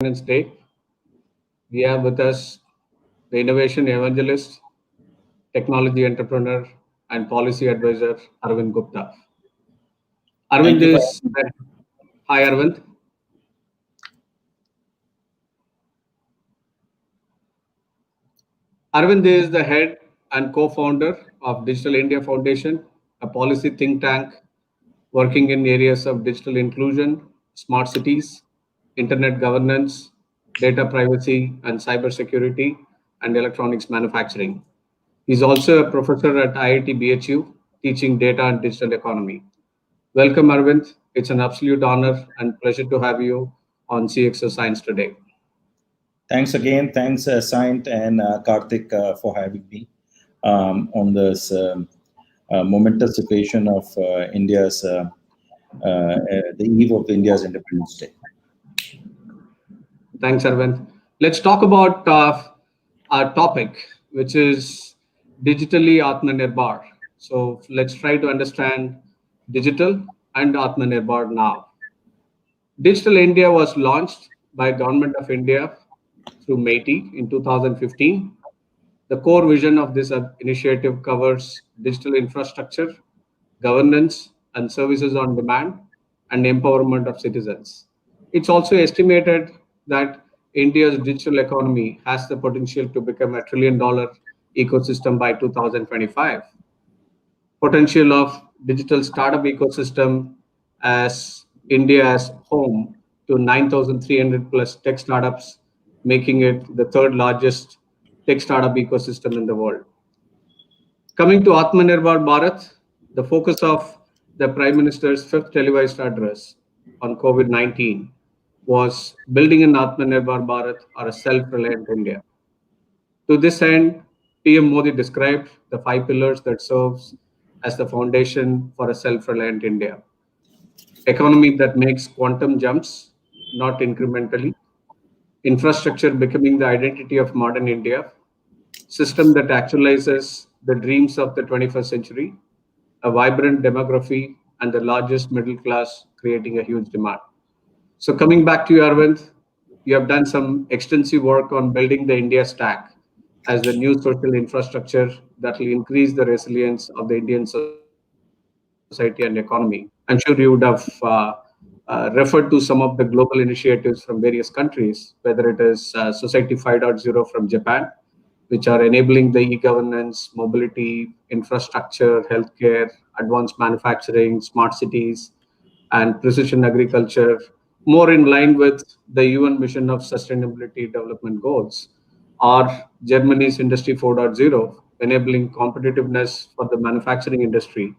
Independence Day. We have with us the innovation evangelist, technology entrepreneur, and policy advisor Arvind Gupta. Thank Arvind you for is Hi Arvind. Arvind is the head and co-founder of Digital India Foundation, a policy think tank working in areas of digital inclusion, smart cities, internet governance, data privacy, and cybersecurity, and electronics manufacturing. He's also a professor at IIT BHU, teaching data and digital economy. Welcome, Arvind. It's an absolute honor and pleasure to have you on CXO Science today. Thanks again. Thanks, Saint and Karthik, for having me on this momentous occasion of the eve of India's Independence Day. Thanks, Arvind. Let's talk about our topic, which is digitally Atmanirbhar. So let's try to understand digital and Atmanirbhar now. Digital India was launched by Government of India through MeitY in 2015. The core vision of this initiative covers digital infrastructure, governance, and services on demand, and empowerment of citizens. It's also estimated that India's digital economy has the potential to become a $1 trillion ecosystem by 2025. Potential of digital startup ecosystem as India as home to 9,300 plus tech startups, making it the third largest tech startup ecosystem in the world. Coming to Atmanirbhar Bharat, the focus of the Prime Minister's fifth televised address on COVID-19 was building an Atmanirbhar Bharat or a self-reliant India. To this end, PM Modi described the five pillars that serves as the foundation for a self-reliant India. Economy that makes quantum jumps, not incrementally. Infrastructure becoming the identity of modern India. System that actualizes the dreams of the 21st century. A vibrant demography and the largest middle class creating a huge demand. So coming back to you, Arvind, you have done some extensive work on building the India stack as the new social infrastructure that will increase the resilience of the Indian society and economy. I'm sure you would have referred to some of the global initiatives from various countries, whether it is Society 5.0 from Japan, which are enabling the e-governance, mobility, infrastructure, healthcare, advanced manufacturing, smart cities, and precision agriculture, more in line with the UN mission of Sustainability Development Goals, or Germany's Industry 4.0, enabling competitiveness for the manufacturing industry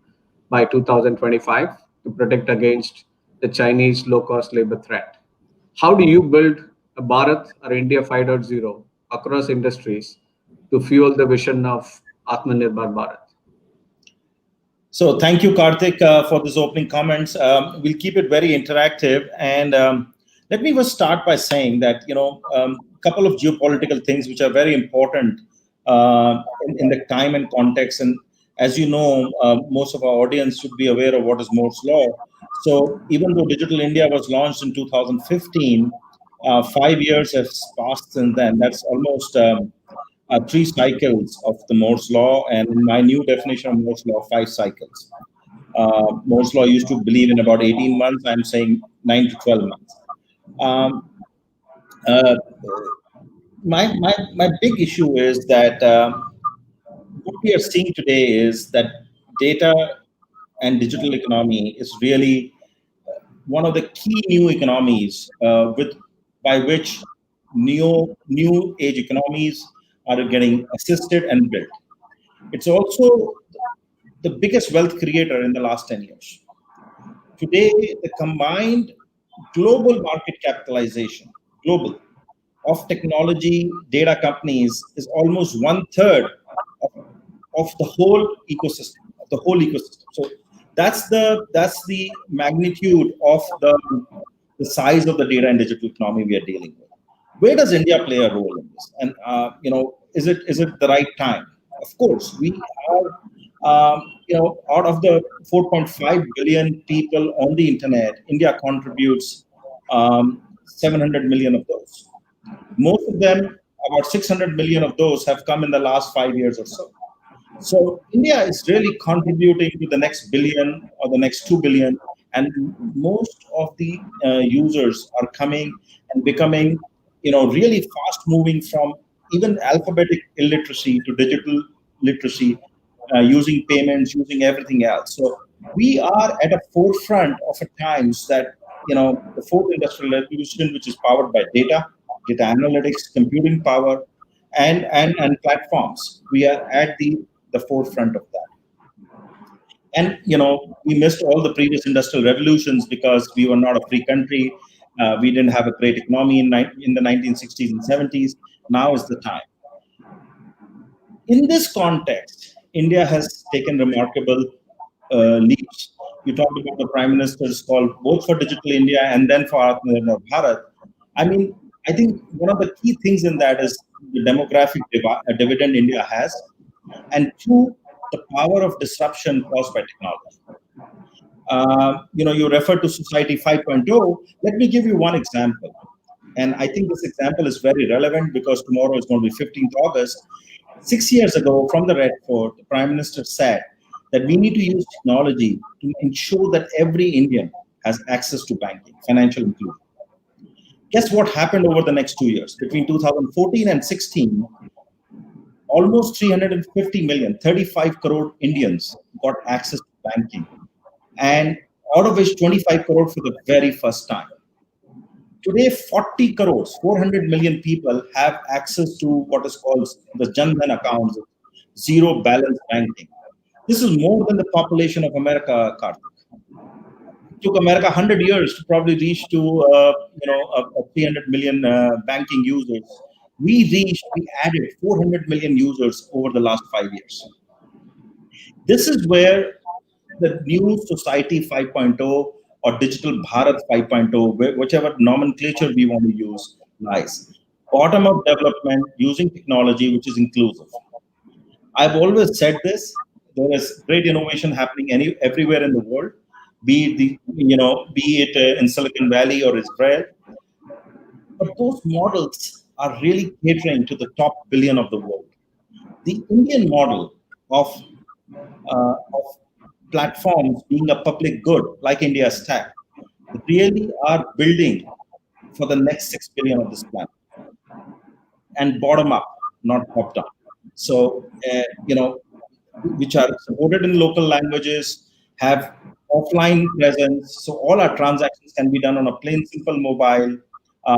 by 2025 to protect against the Chinese low-cost labor threat. How do you build a Bharat or India 5.0 across industries to fuel the vision of Atmanirbhar Bharat? So thank you, Karthik, for these opening comments. We'll keep it very interactive. And let me first start by saying that, a couple of geopolitical things which are very important in the time and context. And as you know, most of our audience should be aware of what is Moore's Law. So even though Digital India was launched in 2015, 5 years have passed since then. That's almost three cycles of the Moore's Law, and in my new definition of Moore's Law, 5 cycles. Moore's Law used to believe in about 18 months. I'm saying 9 to 12 months. Um, uh, my big issue is that what we are seeing today is that data and digital economy is really one of the key new economies by which new age economies are getting assisted and built. It's also the biggest wealth creator in the last 10 years. Today, the combined global market capitalization, global, of technology data companies is almost one third of, of the whole ecosystem. So that's the magnitude of the size of the data and digital economy we are dealing with. Where does India play a role in this? And is it the right time? Of course, we are. Out of the 4.5 billion people on the internet, India contributes 700 million of those. Most of them, about 600 million of those, have come in the last 5 years or so. So India is really contributing to the next billion or the next 2 billion, and most of the users are coming and becoming, really fast moving from even alphabetic illiteracy to digital literacy, using payments, using everything else. So we are at a forefront of a times that, the fourth industrial revolution, which is powered by data analytics, computing power, and platforms. We are at the forefront of that. And we missed all the previous industrial revolutions because we were not a free country. We didn't have a great economy in the 1960s and 70s. Now is the time. In this context, India has taken remarkable leaps. You talked about the Prime Minister's call both for Digital India and then for Atmanirbhar Bharat. I think one of the key things in that is the demographic dividend India has, and two, the power of disruption caused by technology. You refer to Society 5.0. Let me give you one example. And I think this example is very relevant because tomorrow is going to be 15th August. 6 years ago, from the Red Fort, the Prime Minister said that we need to use technology to ensure that every Indian has access to banking, financial inclusion. Guess what happened over the next 2 years? Between 2014 and 16, almost 350 million, 35 crore Indians got access to banking, and out of which 25 crore for the very first time. Today, 40 crores, 400 million people have access to what is called the Jan Dhan accounts, zero balance banking. This is more than the population of America, Karthik. It took America 100 years to probably reach to a 300 million banking users. We added 400 million users over the last 5 years. This is where the new Society 5.0 or Digital Bharat 5.0, whichever nomenclature we want to use, lies. Bottom-up development using technology which is inclusive. I've always said this. There is great innovation happening everywhere in the world, be it in Silicon Valley or Israel. But those models are really catering to the top billion of the world. The Indian model of platforms being a public good, like India's tech, really are building for the next 6 billion of this planet. And bottom up, not top down. So, which are supported in local languages, have offline presence. So all our transactions can be done on a plain, simple mobile. A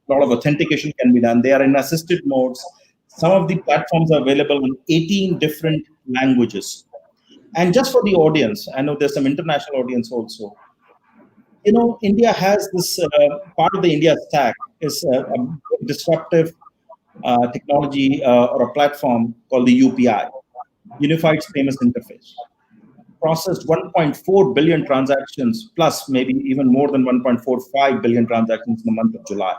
lot of authentication can be done. They are in assisted modes. Some of the platforms are available in 18 different languages. And just for the audience, I know there's some international audience also. India has this part of the India stack is a disruptive technology or a platform called the UPI, Unified Payments Interface. Processed 1.4 billion transactions, plus maybe even more than 1.45 billion transactions in the month of July.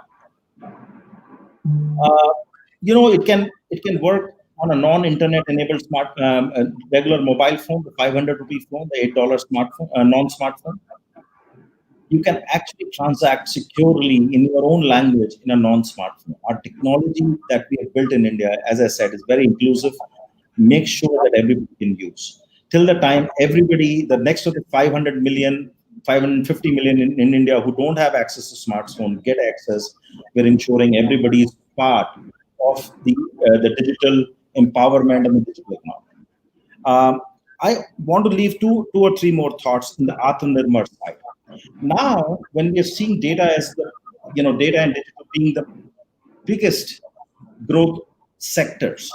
It can work on a non-internet enabled smart regular mobile phone, the 500 rupee phone, the $8 smartphone, non-smartphone. You can actually transact securely in your own language in a non-smartphone. Our technology that we have built in India, as I said, is very inclusive. Make sure that everybody can use. Till the time the next of the 500 million, 550 million in India who don't have access to smartphone get access, we're ensuring everybody is part of the digital empowerment and the digital economy. I want to leave two or three more thoughts in the Atmanirbhar side. Now, when we are seeing data as data and digital being the biggest growth sectors,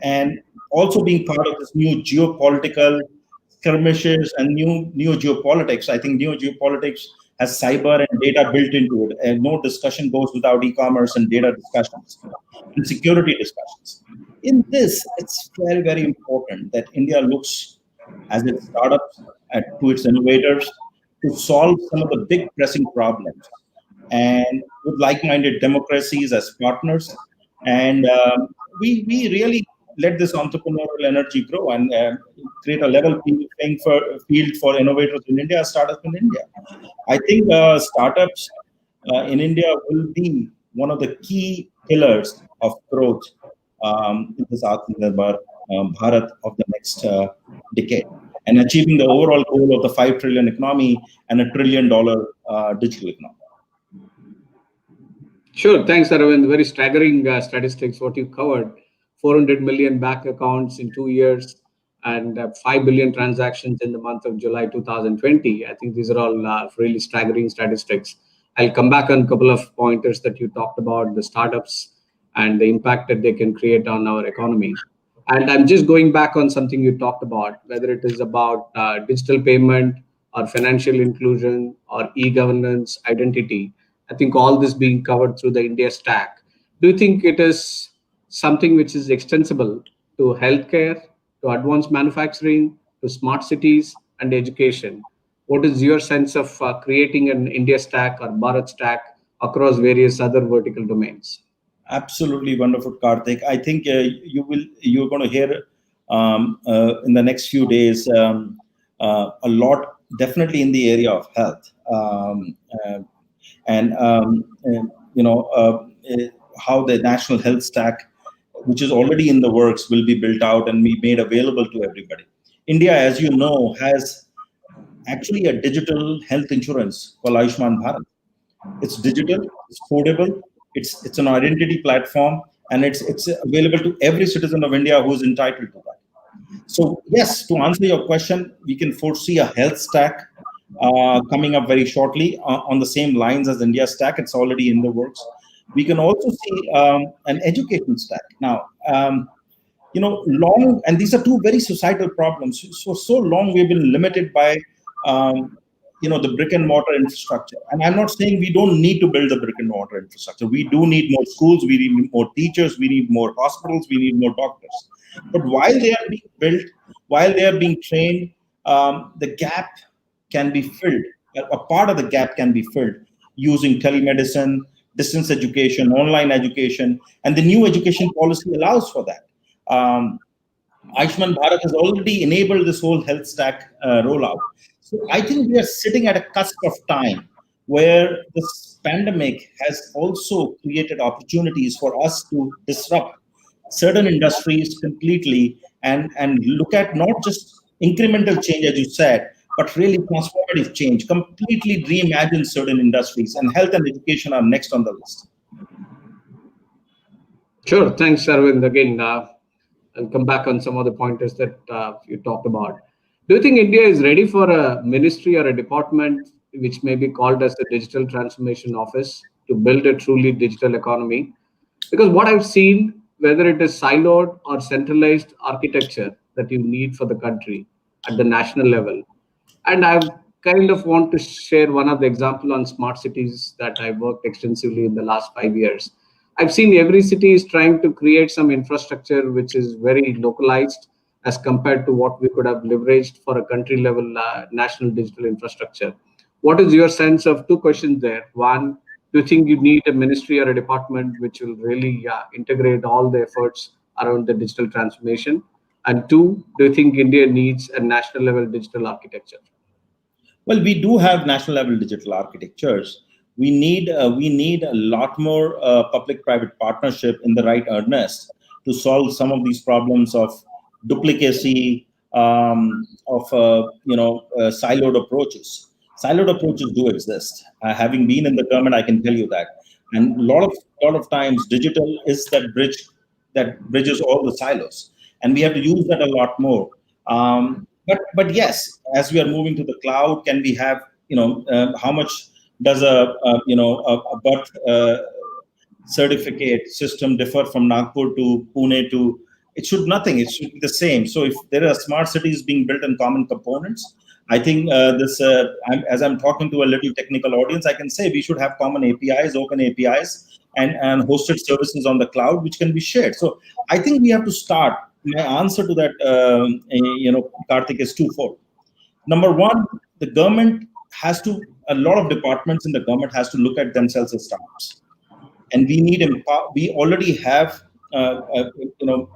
and also being part of this new geopolitical skirmishes and new geopolitics. I think new geopolitics has cyber and data built into it, and no discussion goes without e-commerce and data discussions and security discussions. In this, it's very, very important that India looks as its startups to its innovators to solve some of the big pressing problems, and with like-minded democracies as partners. And we really let this entrepreneurial energy grow and create a level playing field for innovators in India, startups in India. I think startups in India will be one of the key pillars of growth in this Atmanirbhar Bharat of the next decade, and achieving the overall goal of the 5 trillion economy and $1 trillion digital economy. Sure. Thanks, Aravind. Very staggering statistics, what you covered. 400 million bank accounts in 2 years and 5 billion transactions in the month of July 2020. I think these are all really staggering statistics. I'll come back on a couple of pointers that you talked about, the startups and the impact that they can create on our economy. And I'm just going back on something you talked about, whether it is about digital payment or financial inclusion or e-governance identity. I think all this being covered through the India stack. Do you think it is something which is extensible to healthcare, to advanced manufacturing, to smart cities and education? What is your sense of creating an India stack or Bharat stack across various other vertical domains? Absolutely wonderful, Karthik. I think you're going to hear in the next few days a lot, definitely in the area of health, and how the national health stack, which is already in the works, will be built out and be made available to everybody. India, as you know, has actually a digital health insurance called Ayushman Bharat. It's digital, it's portable, it's an identity platform, and it's available to every citizen of India who is entitled to that. So yes, to answer your question, we can foresee a health stack coming up very shortly on the same lines as India stack. It's already in the works. We can also see an education stack now. Long, and these are two very societal problems. So long we've been limited by the brick and mortar infrastructure. And I'm not saying we don't need to build the brick and mortar infrastructure. We do need more schools, we need more teachers, we need more hospitals, we need more doctors. But while they are being built, while they are being trained, the gap can be filled. A part of the gap can be filled using telemedicine, distance education, online education, and the new education policy allows for that. Ayushman Bharat has already enabled this whole health stack rollout. So I think we are sitting at a cusp of time where this pandemic has also created opportunities for us to disrupt certain industries completely and look at not just incremental change, as you said, but really transformative change, completely reimagine certain industries, and health and education are next on the list. Sure. Thanks, Arvind. Again, I'll come back on some of the pointers that you talked about. Do you think India is ready for a ministry or a department which may be called as the Digital Transformation Office to build a truly digital economy? Because what I've seen, whether it is siloed or centralized architecture that you need for the country at the national level, and I kind of want to share one of the example on smart cities that I worked extensively in the last 5 years. I've seen every city is trying to create some infrastructure which is very localized as compared to what we could have leveraged for a country level national digital infrastructure. What is your sense of two questions there? One, do you think you need a ministry or a department which will really integrate all the efforts around the digital transformation? And two, do you think India needs a national level digital architecture? Well, we do have national level digital architectures. We need a lot more public-private partnership in the right earnest to solve some of these problems of duplicacy, of siloed approaches. Siloed approaches do exist. Having been in the government, I can tell you that. And a lot of times, digital is that bridge that bridges all the silos, and we have to use that a lot more. But yes, as we are moving to the cloud, can we have how much does a birth certificate system differ from Nagpur to Pune to? It should nothing. It should be the same. So if there are smart cities being built in common components, I think as I'm talking to a little technical audience, I can say we should have common APIs, open APIs, and hosted services on the cloud, which can be shared. So I think we have to start. My answer to that, Karthik, is twofold. Number one, the government has to. A lot of departments in the government has to look at themselves as startups, and we already have a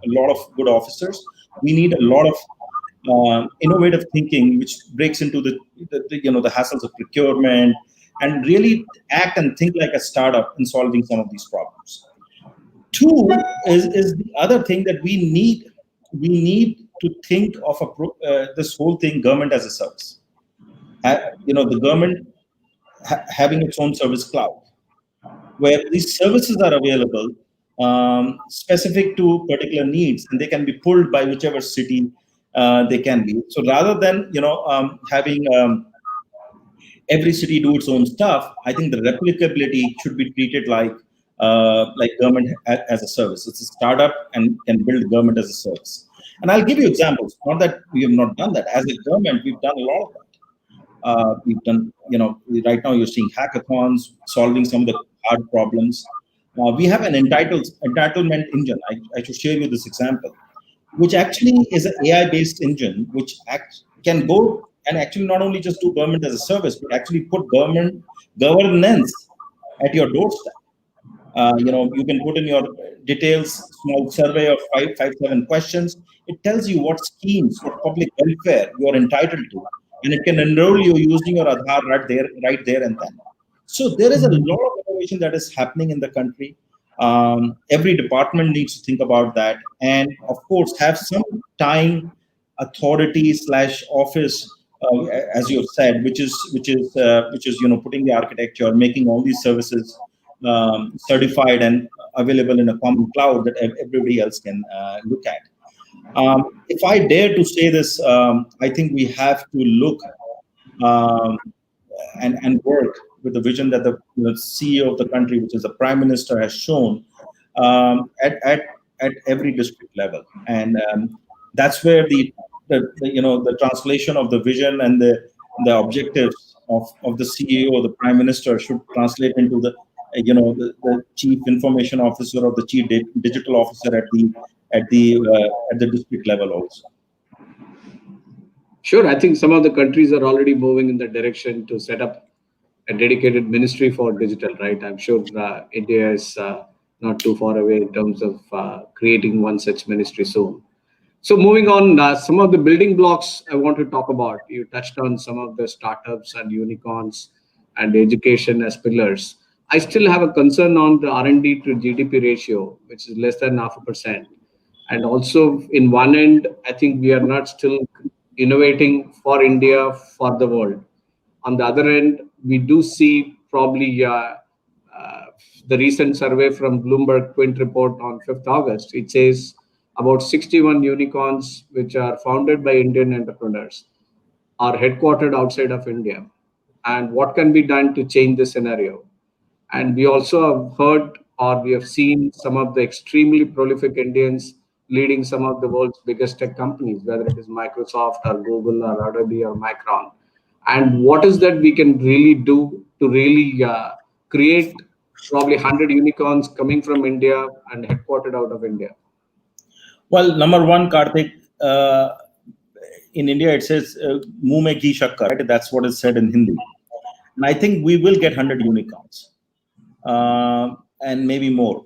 lot of good officers. We need a lot of innovative thinking, which breaks into the hassles of procurement, and really act and think like a startup in solving some of these problems. Two is the other thing that we need to think of this whole thing, government as a service. The government having its own service cloud, where these services are available specific to particular needs, and they can be pulled by whichever city they can be. So rather than having every city do its own stuff, I think the replicability should be treated like government as a service. It's a startup and can build government as a service. And I'll give you examples. Not that we have not done that. As a government, we've done a lot of that. We've done, right now you're seeing hackathons, solving some of the hard problems. We have an entitlement engine. I should share you this example, which actually is an AI-based engine, which can go and actually not only just do government as a service, but actually put governance at your doorstep. You can put in your details, small survey of 7 questions. It tells you what schemes for public welfare you are entitled to, and it can enroll you using your Aadhaar right there and then. So there is a lot of innovation that is happening in the country. Every department needs to think about that, and of course have some time authority / office, as you have said, which is putting the architecture, making all these services certified and available in a common cloud that everybody else can look at. If I dare to say this, I think we have to look and work with the vision that the CEO of the country, which is the Prime Minister, has shown at every district level, and that's where the translation of the vision and the objectives of the CEO or the Prime Minister should translate into the Chief Information Officer or the Chief Digital Officer at the district level also. Sure, I think some of the countries are already moving in that direction to set up a dedicated ministry for digital, right? I'm sure India is not too far away in terms of creating one such ministry soon. So moving on, some of the building blocks I want to talk about. You touched on some of the startups and unicorns and education as pillars. I still have a concern on the R&D to GDP ratio, which is less than 0.5%. And also in one end, I think we are not still innovating for India, for the world. On the other end, we do see probably the recent survey from Bloomberg Quint report on 5th August. It says about 61 unicorns, which are founded by Indian entrepreneurs, are headquartered outside of India. And what can be done to change the scenario? And we also have heard or we have seen some of the extremely prolific Indians leading some of the world's biggest tech companies, whether it is Microsoft or Google or Adobe or Micron. And what is that we can really do to really create probably 100 unicorns coming from India and headquartered out of India? Well, number one, Karthik, in India it says "Muh mein ghee shakkar," right? That's what is said in Hindi. And I think we will get 100 unicorns and maybe more.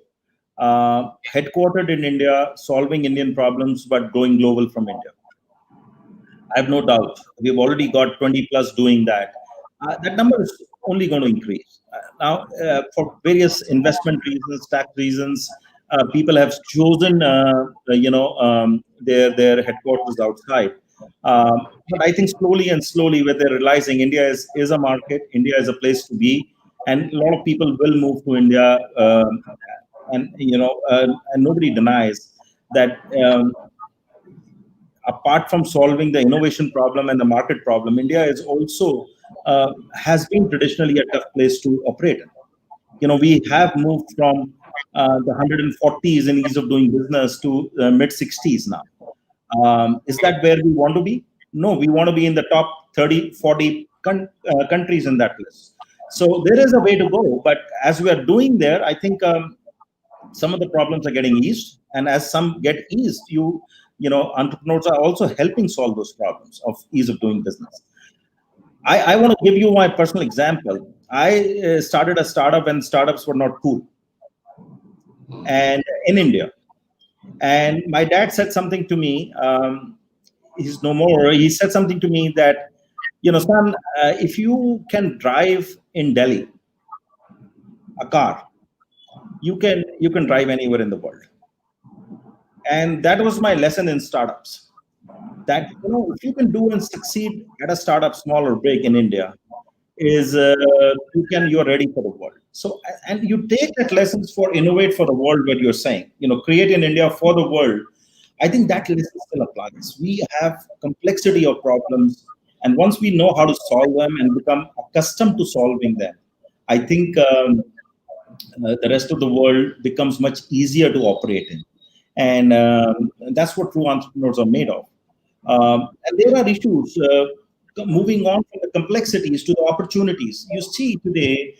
Headquartered in India, solving Indian problems, but going global from India. I have no doubt. We've already got 20 plus doing that. That number is only going to increase. Now, for various investment reasons, tax reasons, people have chosen, their headquarters outside. But I think slowly, where they're realizing India is a market, India is a place to be, and a lot of people will move to India. And nobody denies that. Apart from solving the innovation problem and the market problem, India is also has been traditionally a tough place to operate in. We have moved from the 140s in ease of doing business to mid 60s now. Is that where we want to be? No, we want to be in the top 30, 40 countries in that list. So there is a way to go, but as we are doing there, I think some of the problems are getting eased, and as some get eased, entrepreneurs are also helping solve those problems of ease of doing business. I want to give you my personal example. I started a startup when startups were not cool, and in India. And my dad said something to me. He's no more. He said something to me that son, if you can drive in Delhi a car, you can drive anywhere in the world. And that was my lesson in startups. That if you can do and succeed at a startup, small or big in India, is you're ready for the world. So, and you take that lessons for innovate for the world, what you're saying, create in India for the world. I think that lesson still applies. We have complexity of problems, and once we know how to solve them and become accustomed to solving them, I think the rest of the world becomes much easier to operate in. And that's what true entrepreneurs are made of. And there are issues moving on from the complexities to the opportunities. You see today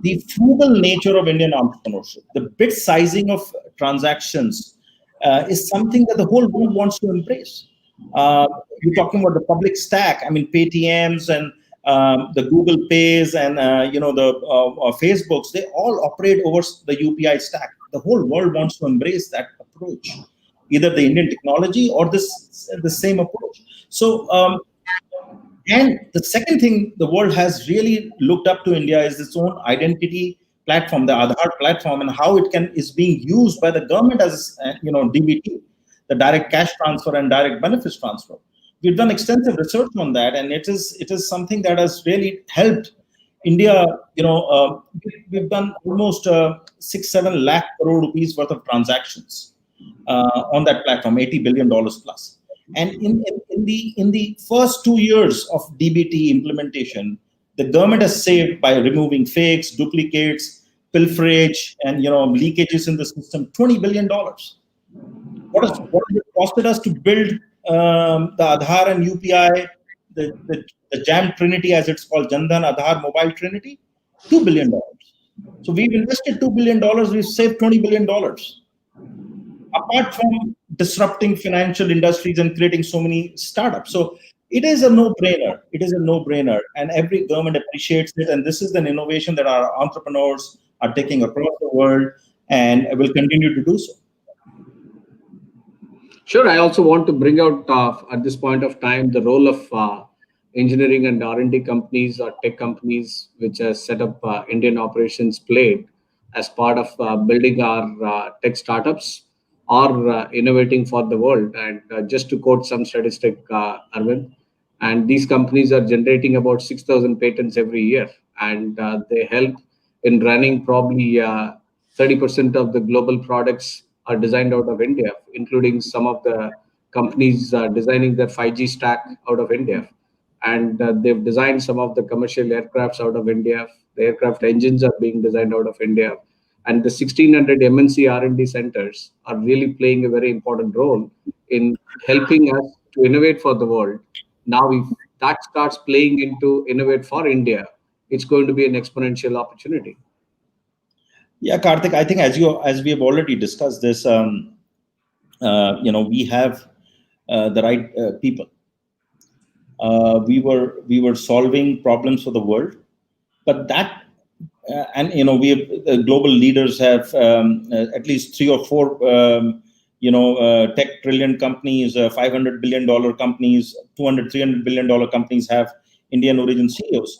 the frugal nature of Indian entrepreneurship, the bit sizing of transactions is something that the whole world wants to embrace. You're talking about the public stack. I mean, Paytms and the Google Pays and the Facebooks. They all operate over the UPI stack. The whole world wants to embrace that approach, either the Indian technology or the same approach. So, and the second thing the world has really looked up to India is its own identity platform, the Aadhaar platform, and how it is being used by the government as DBT, the direct cash transfer and direct benefits transfer. We've done extensive research on that, and it is something that has really helped India. We've done almost 6-7 lakh crore rupees worth of transactions on that platform, $80 billion plus. And in the first 2 years of DBT implementation, the government has saved, by removing fakes, duplicates, pilferage, and leakages in the system, $20 billion. What has it costed us to build the Aadhaar and UPI, the JAM Trinity, as it's called, Jan Dhan Aadhaar Mobile Trinity? $2 billion. So we've invested $2 billion, we've saved $20 billion. Apart from disrupting financial industries and creating so many startups. So it is a no-brainer. It is a no-brainer. And every government appreciates it. And this is an innovation that our entrepreneurs are taking across the world and will continue to do so. Sure. I also want to bring out at this point of time the role of engineering and R&D companies or tech companies which has set up Indian operations played as part of building our tech startups or innovating for the world. And just to quote some statistic, Arvind, and these companies are generating about 6,000 patents every year, and they help in running probably 30% of the global products are designed out of India, including some of the companies designing their 5G stack out of India. And they've designed some of the commercial aircrafts out of India. The aircraft engines are being designed out of India. And the 1,600 MNC R&D centers are really playing a very important role in helping us to innovate for the world. Now, if that starts playing into innovate for India, it's going to be an exponential opportunity. Yeah, Karthik, I think as we have already discussed this, we have the right people. We were solving problems for the world, but that. We have, global leaders have at least 3 or 4, tech trillion companies, $500 billion companies, $200, $300 billion companies have Indian origin CEOs.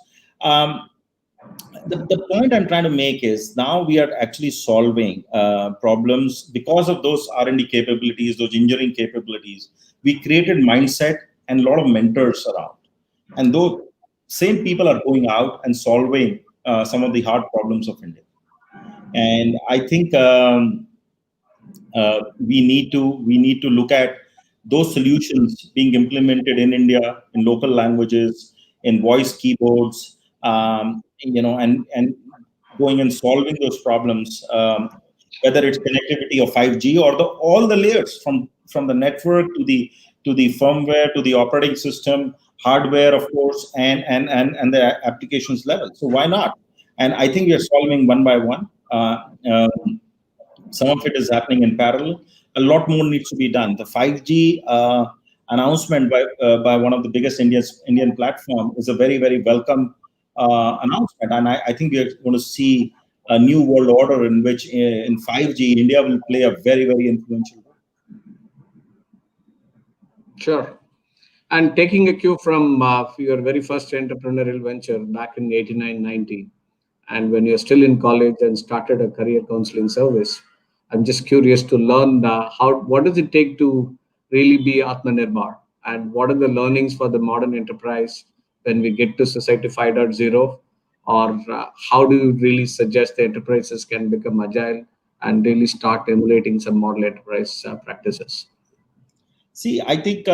The point I'm trying to make is now we are actually solving problems because of those R&D capabilities, those engineering capabilities. We created mindset and a lot of mentors around, and those same people are going out and solving some of the hard problems of India. And I think we need to look at those solutions being implemented in India in local languages, in voice keyboards, and going and solving those problems, whether it's connectivity or 5G or all the layers from the network to the firmware to the operating system, hardware, of course, and the applications level. So why not? And I think we are solving one by one. Some of it is happening in parallel. A lot more needs to be done. The 5G announcement by one of the biggest Indian platform is a very, very welcome announcement. And I think we are going to see a new world order in which in 5G, India will play a very, very influential role. Sure. And taking a cue from your very first entrepreneurial venture back in 89, 90, and when you're still in college and started a career counseling service, I'm just curious to learn what does it take to really be Atmanirbhar, and what are the learnings for the modern enterprise when we get to Society 5.0, or how do you really suggest the enterprises can become agile and really start emulating some model enterprise practices? See, I think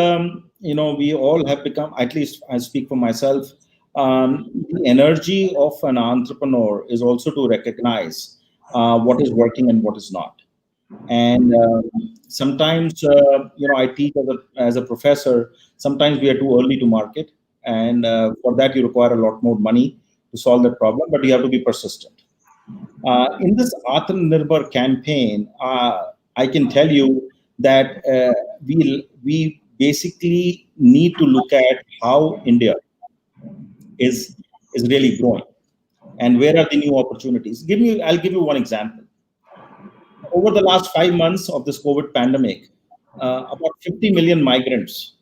we all have become. At least I speak for myself. The energy of an entrepreneur is also to recognize what is working and what is not. And sometimes, I teach as a professor. Sometimes we are too early to market, and for that you require a lot more money to solve that problem. But you have to be persistent. In this Atmanirbhar campaign, I can tell you that we basically need to look at how India is really growing and where are the new opportunities. I'll give you one example. Over the last 5 months of this COVID pandemic, about 50 million migrants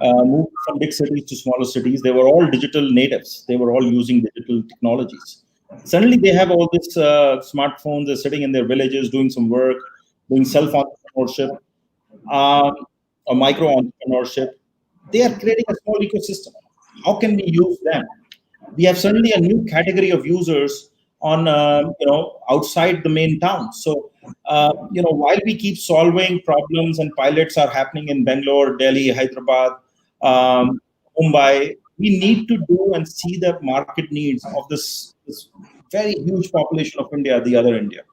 moved from big cities to smaller cities. They were all digital natives. They were all using digital technologies. Suddenly, they have all these smartphones. They're sitting in their villages doing some work, doing self-entrepreneurship or micro-entrepreneurship. They are creating a small ecosystem. How can we use them? We have suddenly a new category of users on outside the main town. So while we keep solving problems and pilots are happening in Bangalore, Delhi, Hyderabad, Mumbai, we need to do and see the market needs of this very huge population of India, the other India.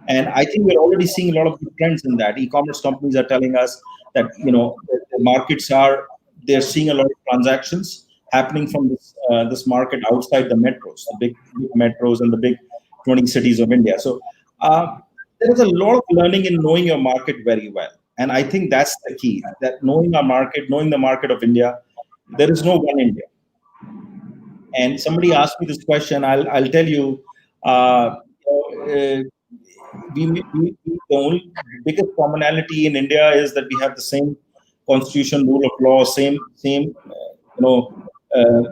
And I think we're already seeing a lot of good trends in that. E-commerce companies are telling us that the markets they're seeing a lot of transactions happening from this market outside the metros, the big metros and the big 20 cities of India. So there is a lot of learning in knowing your market very well. And I think that's the key, that knowing our market, knowing the market of India. There is no one India. And somebody asked me this question, I'll tell you, the only biggest commonality in India is that we have the same constitution, rule of law, same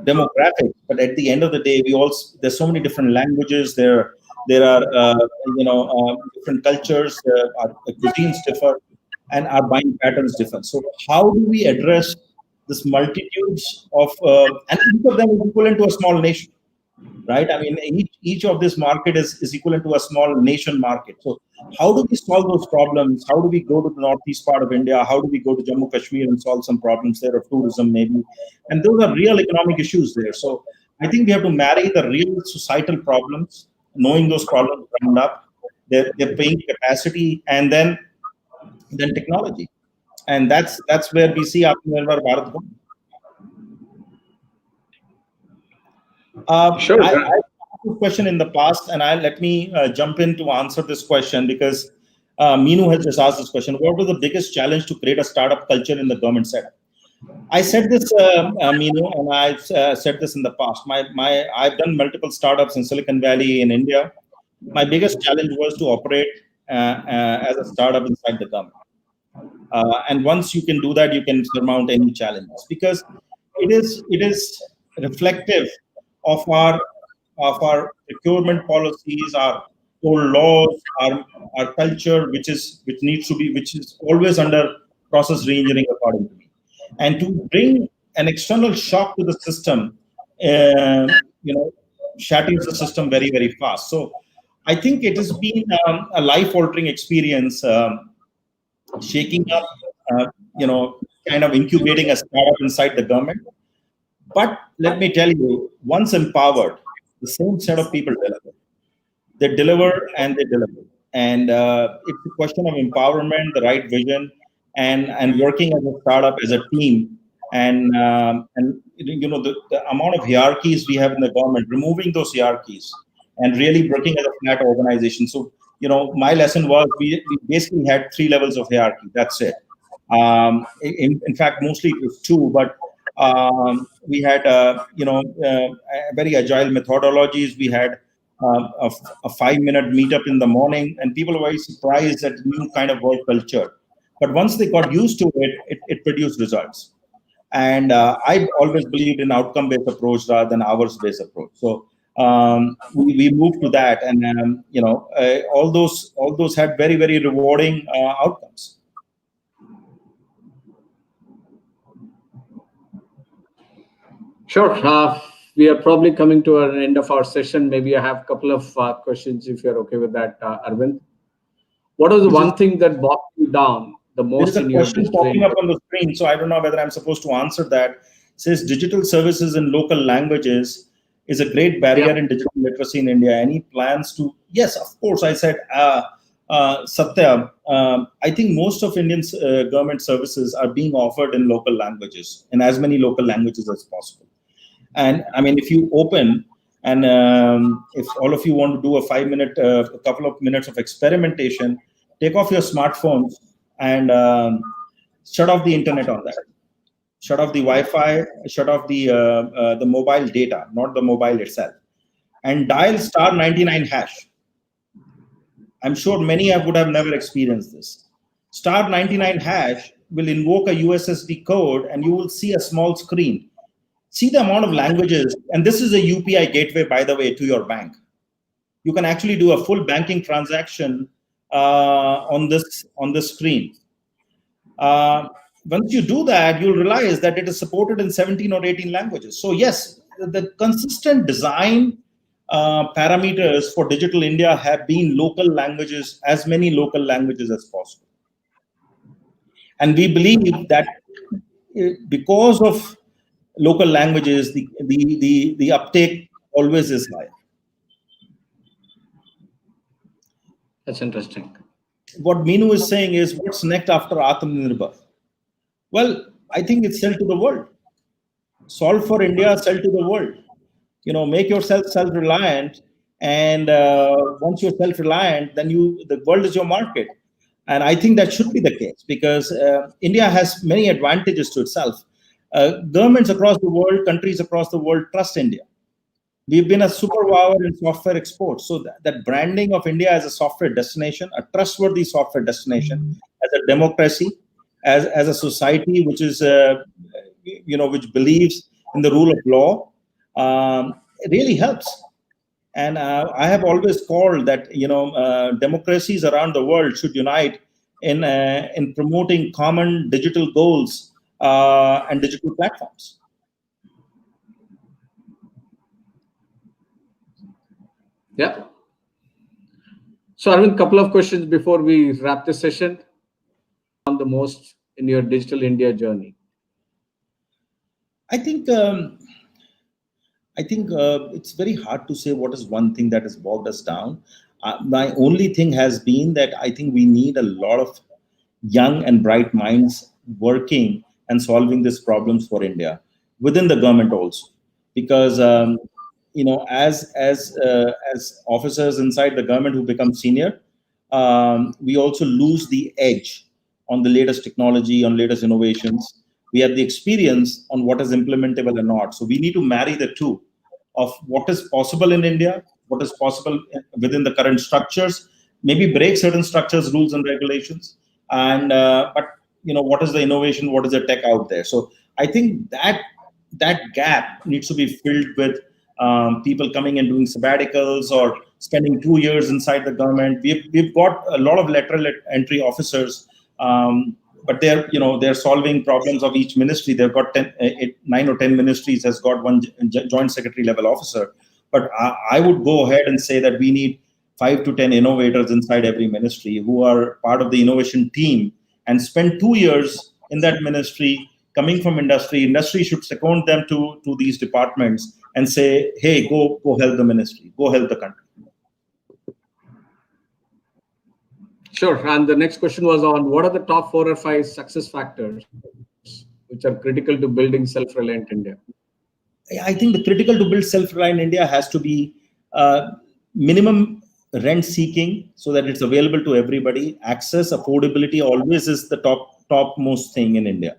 demographics. But at the end of the day, there's so many different languages. There are different cultures. Our cuisines differ, and our buying patterns differ. So how do we address this multitudes of and each of them is equivalent to a small nation, right? I mean, each of this market is equivalent to a small nation market. So how do we solve those problems? How do we go to the northeast part of India? How do we go to Jammu Kashmir and solve some problems there of tourism maybe? And those are real economic issues there. So I think we have to marry the real societal problems, knowing those problems ground up, their paying capacity, and then technology. And that's where we see Atmanirbhar Bharat going. Sure. I asked this question in the past, and let me jump in to answer this question because Meenu has just asked this question. What was the biggest challenge to create a startup culture in the government setup? I said this, Meenu, and I've said this in the past. I've done multiple startups in Silicon Valley in India. My biggest challenge was to operate as a startup inside the government. And once you can do that, you can surmount any challenges because it is reflective of our procurement policies, our old laws, our culture, which is always under process reengineering, according to me. And to bring an external shock to the system, shatters the system very, very fast. So I think it has been a life-altering experience, shaking up, kind of incubating a startup inside the government. But let me tell you, once empowered, the same set of people deliver. They deliver and they deliver. And it's a question of empowerment, the right vision, and working as a startup, as a team. And the amount of hierarchies we have in the government, removing those hierarchies and really working as a flat organization. So, my lesson was we basically had 3 levels of hierarchy. That's it. In fact, mostly it was 2, but we had very agile methodologies. We had a 5-minute meetup in the morning, and people were very surprised at new kind of work culture. But once they got used to it, it produced results. And I've always believed in outcome-based approach rather than hours-based approach. So we moved to that, and all those had very, very rewarding outcomes. Sure. We are probably coming to an end of our session. Maybe I have a couple of questions, if you're okay with that, Arvind. What was the one thing that bogged you down the most There's a in your question digital popping up on the screen, so I don't know whether I'm supposed to answer that. It says digital services in local languages is a great barrier in digital literacy in India. Any plans to? Yes, of course. I said, Satya, I think most of Indian government services are being offered in local languages, in as many local languages as possible. And I mean, if you open and if all of you want to do a 5-minute, a couple of minutes of experimentation, take off your smartphones and shut off the internet on that. Shut off the Wi-Fi, shut off the mobile data, not the mobile itself, and dial *99#. I'm sure many would have never experienced this. *99# will invoke a USSD code, and you will see a small screen. See the amount of languages, and this is a UPI gateway, by the way, to your bank. You can actually do a full banking transaction on this screen. Once you do that, you'll realize that it is supported in 17 or 18 languages. So yes, the consistent design parameters for Digital India have been local languages, as many local languages as possible. And we believe that because of local languages, the uptake always is high. That's interesting. What Meenu is saying is, what's next after Atmanirbhar? Well, I think it's sell to the world. Solve for India, sell to the world. Make yourself self-reliant, and once you're self-reliant, then the world is your market. And I think that should be the case, because India has many advantages to itself. Governments across the world, countries across the world trust India. We've been a superpower in software exports. So that branding of India as a software destination, a trustworthy software destination, as a democracy, as a society which is, which believes in the rule of law, it really helps. And I have always called that, democracies around the world should unite in promoting common digital goals and digital platforms. Yeah. So Arvind, a couple of questions before we wrap this session. On the most in your Digital India journey? I think it's very hard to say what is one thing that has bogged us down. My only thing has been that I think we need a lot of young and bright minds working and solving these problems for India within the government also, because as officers inside the government who become senior, we also lose the edge on the latest technology, on latest innovations. We have the experience on what is implementable and not. So we need to marry the two of what is possible in India, what is possible within the current structures, maybe break certain structures, rules and regulations, and but what is the innovation, what is the tech out there. So I think that gap needs to be filled with people coming and doing sabbaticals or spending 2 years inside the government. We've got a lot of lateral entry officers, but they're solving problems of each ministry. They've got 9 or 10 ministries has got one joint secretary level officer. But I would go ahead and say that we need 5 to 10 innovators inside every ministry who are part of the innovation team and spend 2 years in that ministry, coming from industry. Industry should second them to these departments and say, hey, go help the ministry, go help the country. Sure. And the next question was on what are the top 4 or 5 success factors which are critical to building self-reliant India? I think the critical to build self-reliant India has to be minimum rent seeking so that it's available to everybody. Access, affordability always is the topmost thing in India.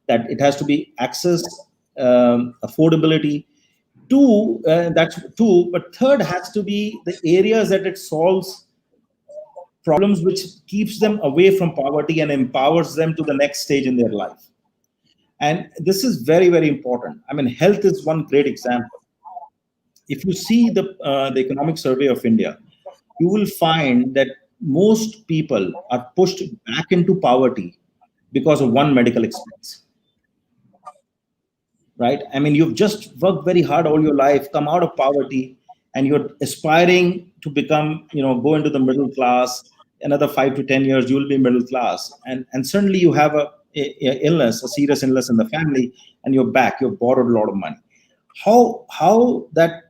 That it has to be access, affordability. That's two. But third has to be the areas that it solves problems which keeps them away from poverty and empowers them to the next stage in their life. And this is very, very important. I mean, health is one great example. If you see the economic survey of India, you will find that most people are pushed back into poverty because of one medical expense, right? I mean, you've just worked very hard all your life, come out of poverty, and you're aspiring to become, go into the middle class. Another 5 to 10 years, you will be middle class, and suddenly you have a illness, a serious illness in the family, and you're back. You've borrowed a lot of money. How that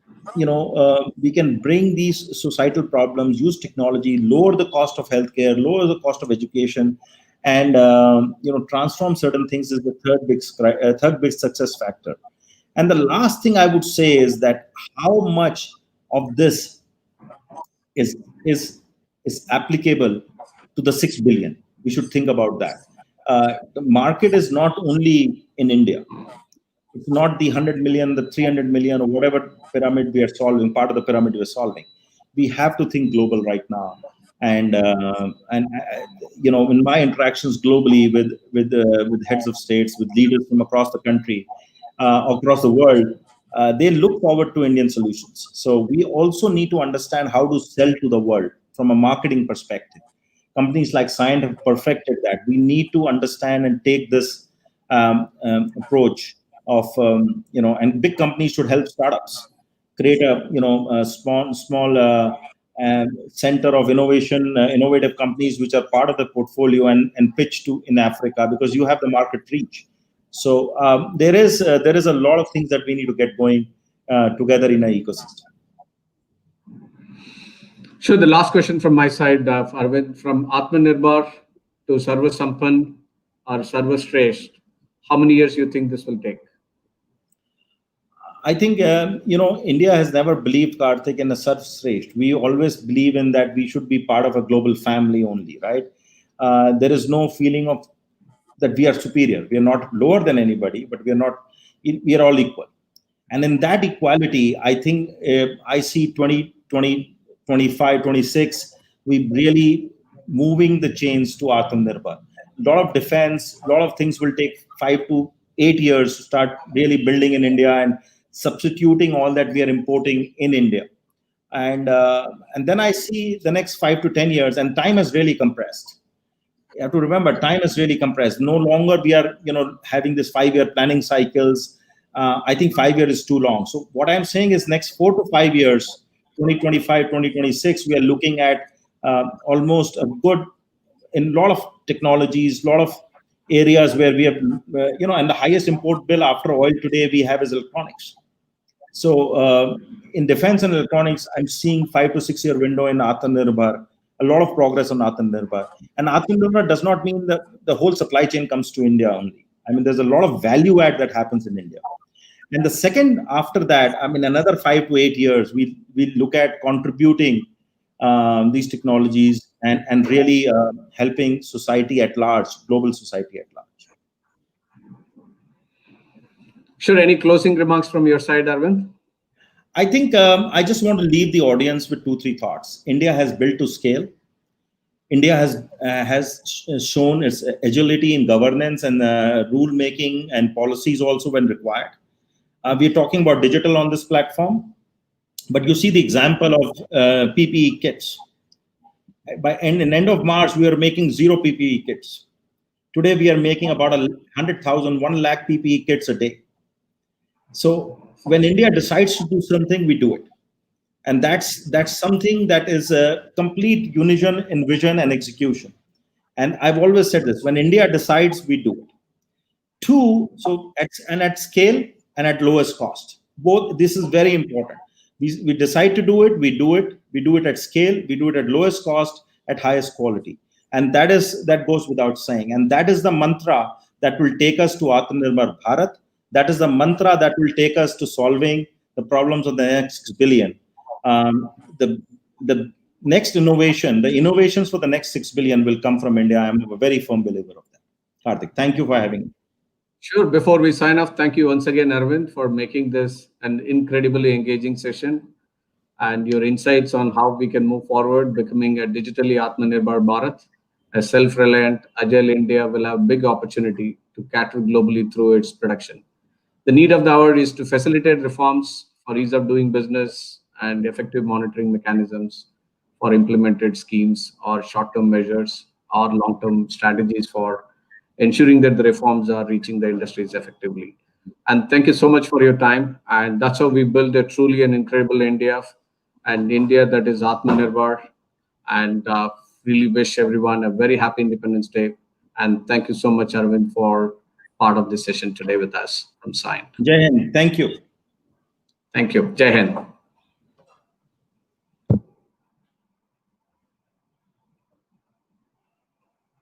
we can bring these societal problems, use technology, lower the cost of healthcare, lower the cost of education, and transform certain things is the third big success factor. And the last thing I would say is that how much of this is is is applicable to the 6 billion. We should think about that. The market is not only in India. It's not the 100 million, the 300 million, or whatever pyramid we are solving, part of the pyramid we are solving. We have to think global right now. And in my interactions globally with heads of states, with leaders from across the country, across the world, they look forward to Indian solutions. So we also need to understand how to sell to the world from a marketing perspective. Companies like Cyient have perfected that. We need to understand and take this approach of and big companies should help startups create a small center of innovation, innovative companies which are part of the portfolio, and pitch to in Africa, because you have the market reach. So there is a lot of things that we need to get going together in an ecosystem. Sure. The last question from my side, Arvind, from Atmanirbhar to Sarva Sampan or Sarva Shresth, how many years do you think this will take? I think, India has never believed, Karthik, in a Sarva Shresth. We always believe in that we should be part of a global family only, right? There is no feeling of that we are superior. We are not lower than anybody, but we are all equal. And in that equality, I think I see 2020, 25, 26, we really moving the chains to Atmanirbhar. A lot of defense, a lot of things will take 5 to 8 years to start really building in India and substituting all that we are importing in India. And then I see the next 5 to 10 years, and time has really compressed. You have to remember, time is really compressed. No longer we are, having this 5-year planning cycles. I think 5 years is too long. So what I'm saying is next 4 to 5 years, 2025, 2026, we are looking at almost a good, in a lot of technologies, a lot of areas where we have, and the highest import bill after oil today we have is electronics. So in defense and electronics, I'm seeing 5 to 6 year window in Atmanirbhar. A lot of progress on Atmanirbhar. And Atmanirbhar does not mean that the whole supply chain comes to India only. I mean, there's a lot of value add that happens in India. And the second after that, I mean, another 5 to 8 years, we look at contributing these technologies and really helping society at large, global society at large. Sure. Any closing remarks from your side, Arvind? I think I just want to leave the audience with 2-3 thoughts. India has built to scale. India has shown its agility in governance and rule making and policies also when required. We're talking about digital on this platform, but you see the example of PPE kits. By end of March, we were making 0 PPE kits. Today, we are making about 100,000, 1 lakh PPE kits a day. So when India decides to do something, we do it. And that's something that is a complete unison in vision and execution. And I've always said this, when India decides, we do it. 2, at scale and at lowest cost. Both, this is very important. We decide to do it, we do it at scale, we do it at lowest cost, at highest quality. And that goes without saying. And that is the mantra that will take us to Atmanirbhar Bharat. That is the mantra that will take us to solving the problems of the next 6 billion. The next innovation, the innovations for the next 6 billion will come from India. I'm a very firm believer of that. Karthik, thank you for having me. Sure. Before we sign off, thank you once again, Arvind, for making this an incredibly engaging session, and your insights on how we can move forward, becoming a digitally Atmanirbhar Bharat. A self-reliant, agile India will have big opportunity to cater globally through its production. The need of the hour is to facilitate reforms for ease of doing business and effective monitoring mechanisms for implemented schemes or short-term measures or long-term strategies for ensuring that the reforms are reaching the industries effectively. And thank you so much for your time. And that's how we build a truly an incredible India, and India that is Atmanirbhar. And really wish everyone a very happy Independence Day. And thank you so much, Arvind, for part of this session today with us from Sign. Jai Hind. Thank you. Thank you. Jai Hind.